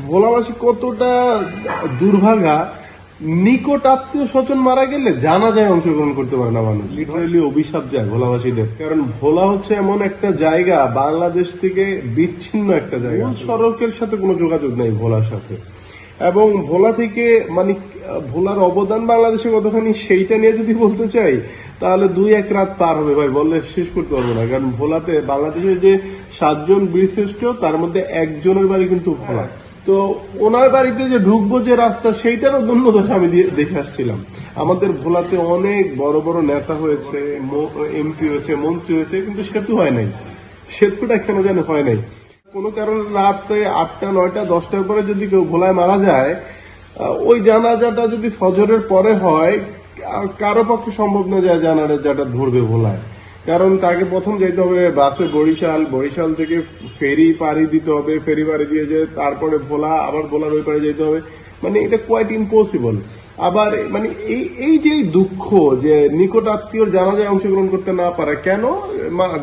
ভোলাবাসী কতটা দুর্ভাগা, নিকট আত্মীয় স্বজন মারা গেলে জানাজায় অংশগ্রহণ করতে পারে না মানুষ। লিটারেলি অভিশাপ যায় ভোলাবাসীদের। কারণ ভোলা হচ্ছে এমন একটা জায়গা, বাংলাদেশ থেকে বিচ্ছিন্ন একটা জায়গা, সড়কের সাথে কোনো যোগাযোগ নাই ভোলার সাথে। এবং ভোলা থেকে মানে ভোলার অবদান বাংলাদেশে কতখানি সেইটা নিয়ে যদি বলতে চাই তাহলে 2-1 রাত পার হবে ভাই, বললে শেষ করতে পারবো না। কারণ ভোলাতে বাংলাদেশের যে 7 জন বীরশ্রেষ্ঠ তার মধ্যে একজনের বাড়ি কিন্তু ভোলা। তো ওনার বাড়িতে যে ঢুকবো যে রাস্তা, সেইটারও ধন্যদোষ আমি দেখে আসছিলাম। আমাদের ভোলাতে অনেক বড় বড় নেতা হয়েছে, এমপি হয়েছে, মন্ত্রী হয়েছে, কিন্তু সেতু হয় নাই। সেতুটা কেন জানে হয় নাই। কোনো কারণে রাতে 8টা 9টা 10টার পরে যদি কেউ ভোলায় মারা যায়, ওই জানাজাটা যদি ফজরের পরে হয়, কারো পক্ষে সম্ভব না যায় জানাজাটা ধরবে ভোলায়। কারণ তাকে প্রথম যেতে হবে বাসে বরিশাল থেকে ফেরি পাড়ি দিতে হবে, ফেরি পাড়ি দিয়ে যে তারপরে ভোলা, আবার ভোলার ওই পাড়ে যেতে হবে। মানে এটা কোয়াইট ইম্পসিবল। আবার মানে এই যে দুঃখ যে নিকট আত্মীয়র জানাজায় অংশগ্রহণ করতে না পারে, কেন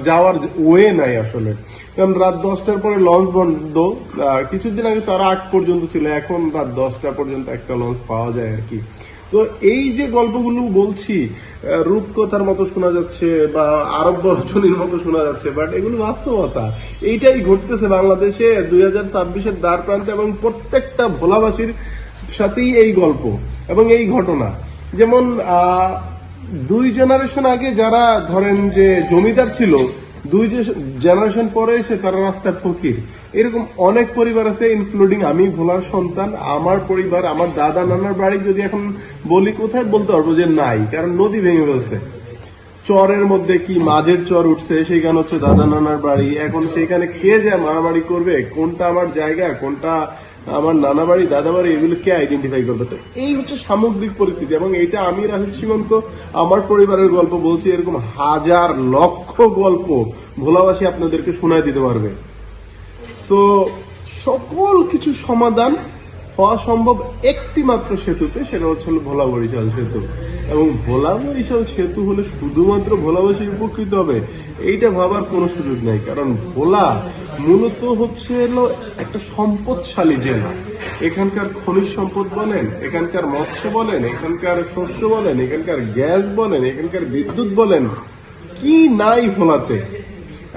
যাওয়ার ওয়ে নাই আসলে। কারণ রাত 10টার পরে লঞ্চ বন্ধ, কিছুদিন আগে তারা 8 পর্যন্ত ছিল, এখন রাত 10টা পর্যন্ত একটা লঞ্চ পাওয়া যায় আর কি। তো এই যে গল্পগুলো বলছি, রূপকথার মতো শোনা যাচ্ছে বা আরব রচনীর মতো শোনা যাচ্ছে, বাট এগুলো বাস্তবতা। এইটাই ঘটতেছে বাংলাদেশে 2026-এর দ্বার প্রান্তে, এবং প্রত্যেকটা ভোলাবাসীর সাথেই এই গল্প এবং এই ঘটনা। যেমন 2 জেনারেশন আগে যারা ধরেন যে জমিদার ছিল, 2 জেনারেশন পরে এসে তারা রাস্তার ফকির। এরকম অনেক পরিবার আছে, ইনক্লুডিং আমি ভোলার সন্তান। আমার পরিবার, আমার দাদা নানার বাড়ি যদি এখন বলি কোথায়, বলতে পারবো যে নাই, কারণ নদী ভেঙে ফেলছে। চরের মধ্যে কি মাঝের চর উঠছে, সেখানে হচ্ছে দাদা নানার বাড়ি। এখন সেখানে কে যায় মারামারি করবে, কোনটা আমার জায়গা, কোনটা আমার নানা বাড়ি, দাদা বাড়ি, এগুলো কে আইডেন্টিফাই করবে? তো এই হচ্ছে সামগ্রিক পরিস্থিতি। এবং এইটা আমি রাহুল সীমান্ত আমার পরিবারের গল্প বলছি, এরকম হাজার লক্ষ গল্প ভোলাবাসী আপনাদেরকে শোনায় দিতে পারবে। তো সকল কিছু সমাধান হওয়া সম্ভব একটি মাত্র সেতুতে, সেটা হচ্ছে ভোলা বরিশাল সেতু। এবং ভোলা বরিশাল সেতু হলে শুধুমাত্র ভোলাবাসী উপকৃত হবে, এইটা ভাবার কোনো সুযোগ নাই। কারণ ভোলা মূলত হচ্ছে একটা সম্পদশালী জেলা। এখানকার খনিজ সম্পদ বলেন, এখানকার মৎস্য বলেন, এখানকার শস্য বলেন, এখানকার গ্যাস বলেন, এখানকার বিদ্যুৎ বলেন, কি নাই ভোলাতে।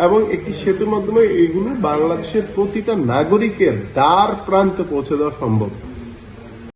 এবং একটি সেতুর মাধ্যমে এইগুলো বাংলাদেশের প্রতিটা নাগরিকের দ্বার প্রান্তে পৌঁছে দেওয়া সম্ভব।